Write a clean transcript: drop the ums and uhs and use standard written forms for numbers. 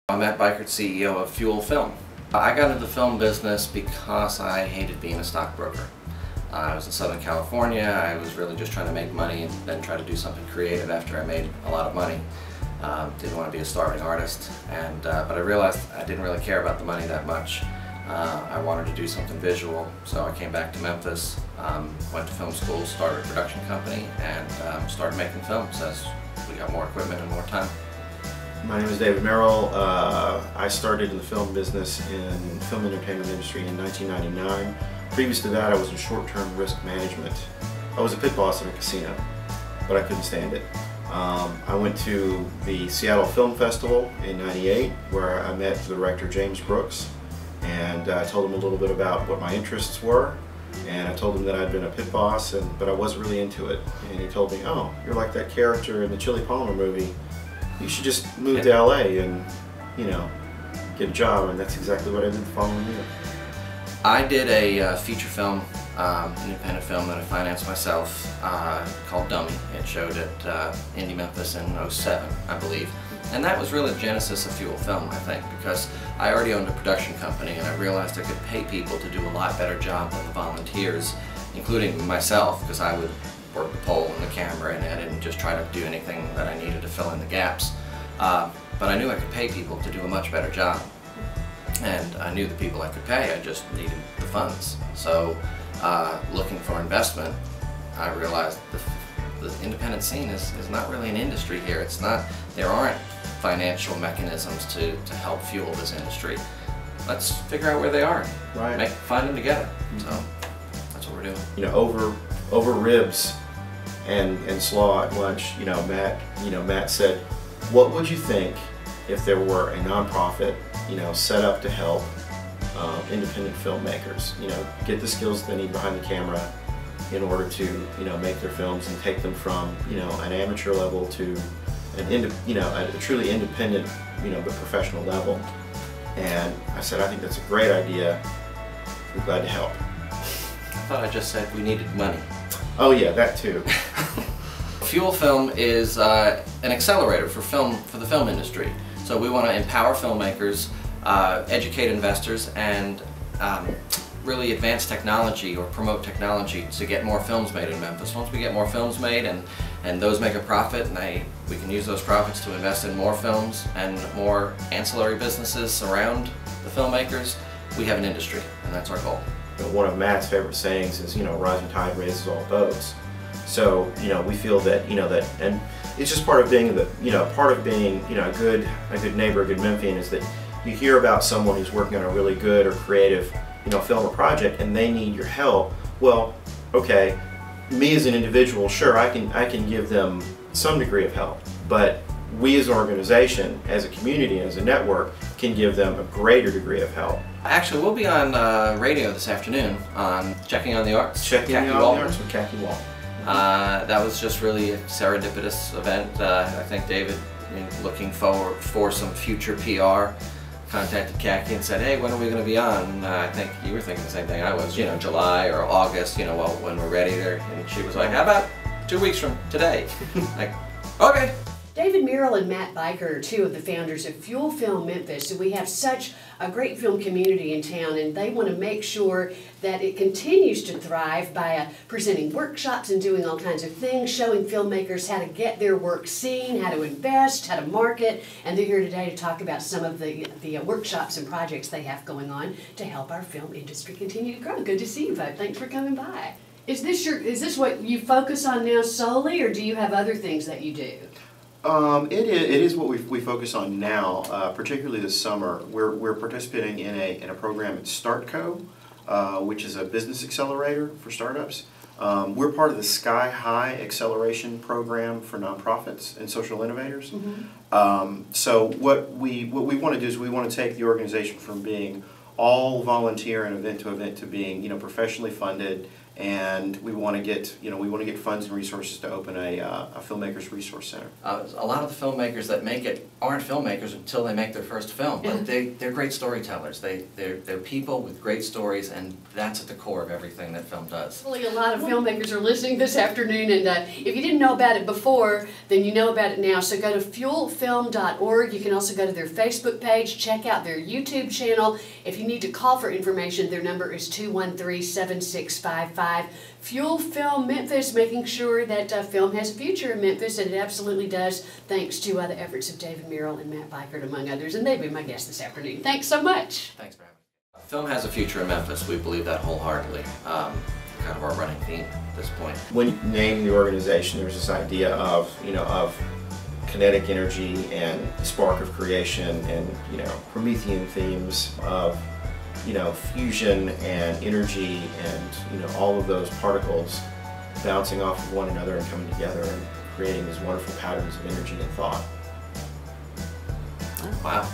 I'm Beickert, CEO of Fuel Film. I got into the film business because I hated being a stockbroker. I was in Southern California. I was really just trying to make money and then try to do something creative after I made a lot of money. Didn't want to be a starving artist, but I realized I didn't really care about the money that much. I wanted to do something visual, so I came back to Memphis, went to film school, started a production company, and started making films as we got more equipment and more time. My name is Merrill. I started in the film business in film entertainment industry in 1999. Previous to that, I was in short-term risk management. I was a pit boss in a casino, but I couldn't stand it. I went to the Seattle Film Festival in '98, where I met the director James Brooks, and I told him a little bit about what my interests were, and I told him that I'd been a pit boss, but I wasn't really into it. And he told me, "Oh, you're like that character in the Chili Palmer movie. You should just move to LA and, get a job." And that's exactly what I did the following year. I did a feature film, independent film that I financed myself called Dummy. It showed at Indie Memphis in '07, I believe. And that was really the genesis of Fuel Film, I think, because I already owned a production company and I realized I could pay people to do a lot better job than the volunteers, including myself, because I would work the pole and the camera and edit and just try to do anything that I needed to fill in the gaps. But I knew I could pay people to do a much better job. And I knew the people I could pay, I just needed the funds. So looking for investment, I realized the independent scene is not really an industry here. It's not, there aren't financial mechanisms to help fuel this industry. Let's figure out where they are, right? Find them together. So that's what we're doing. Over ribs and slaw at lunch, Matt said, "What would you think if there were a nonprofit, set up to help independent filmmakers, get the skills they need behind the camera in order to, make their films and take them from, an amateur level to a truly independent, but professional level?" And I said, "I think that's a great idea. We're glad to help." I thought I just said we needed money. Oh yeah, that too. Fuel Film is an accelerator for the film industry. So we want to empower filmmakers, educate investors, and really advance technology or promote technology to get more films made in Memphis. Once we get more films made and those make a profit, and we can use those profits to invest in more films and more ancillary businesses around the filmmakers, we have an industry, and that's our goal. One of Matt's favorite sayings is, rising tide raises all boats. So, we feel that, and it's just part of being a good neighbor, a good Memphian, is that you hear about someone who's working on a really good or creative, film or project, and they need your help. Well, okay, me as an individual, sure, I can give them some degree of help, but we as an organization, as a community, as a network, can give them a greater degree of help. Actually, we'll be on radio this afternoon on Checking on the Arts. Checking on the Arts with Khaki Wall. That was just really a serendipitous event. I think David, looking forward for some future PR, contacted Khaki and said, "Hey, when are we going to be on?" I think you were thinking the same thing I was, July or August, when we're ready there. And she was like, "How about 2 weeks from today?" Like, okay. David Merrill and Matt Beickert are two of the founders of Fuel Film Memphis. We have such a great film community in town, and they want to make sure that it continues to thrive by presenting workshops and doing all kinds of things, showing filmmakers how to get their work seen, how to invest, how to market, and they're here today to talk about some of the workshops and projects they have going on to help our film industry continue to grow. Good to see you both. Thanks for coming by. Is this what you focus on now solely, or do you have other things that you do? It is what we focus on now, particularly this summer. We're participating in a program at StartCo, which is a business accelerator for startups. We're part of the Sky High Acceleration Program for nonprofits and social innovators. Mm-hmm. So what we want to do is we want to take the organization from being all volunteer and event to being professionally funded and we want to get funds and resources to open a filmmakers resource center. A lot of the filmmakers that make it aren't filmmakers until they make their first film, but they're great storytellers. They're people with great stories, and that's at the core of everything that film does. Hopefully a lot of filmmakers are listening this afternoon, and if you didn't know about it before, then you know about it now. So go to fuelfilm.org. You can also go to their Facebook page, check out their YouTube channel. If you need to call for information, their number is 213-7655. Fuel Film Memphis, making sure that film has a future in Memphis, and it absolutely does, thanks to the efforts of David Merrill and Matt Beickert, among others, and they've been my guests this afternoon. Thanks so much. Thanks for having me. Film has a future in Memphis. We believe that wholeheartedly. Kind of our running theme at this point. When you name the organization, there's this idea of kinetic energy and spark of creation, and Promethean themes of fusion and energy, and all of those particles bouncing off of one another and coming together and creating these wonderful patterns of energy and thought. Wow.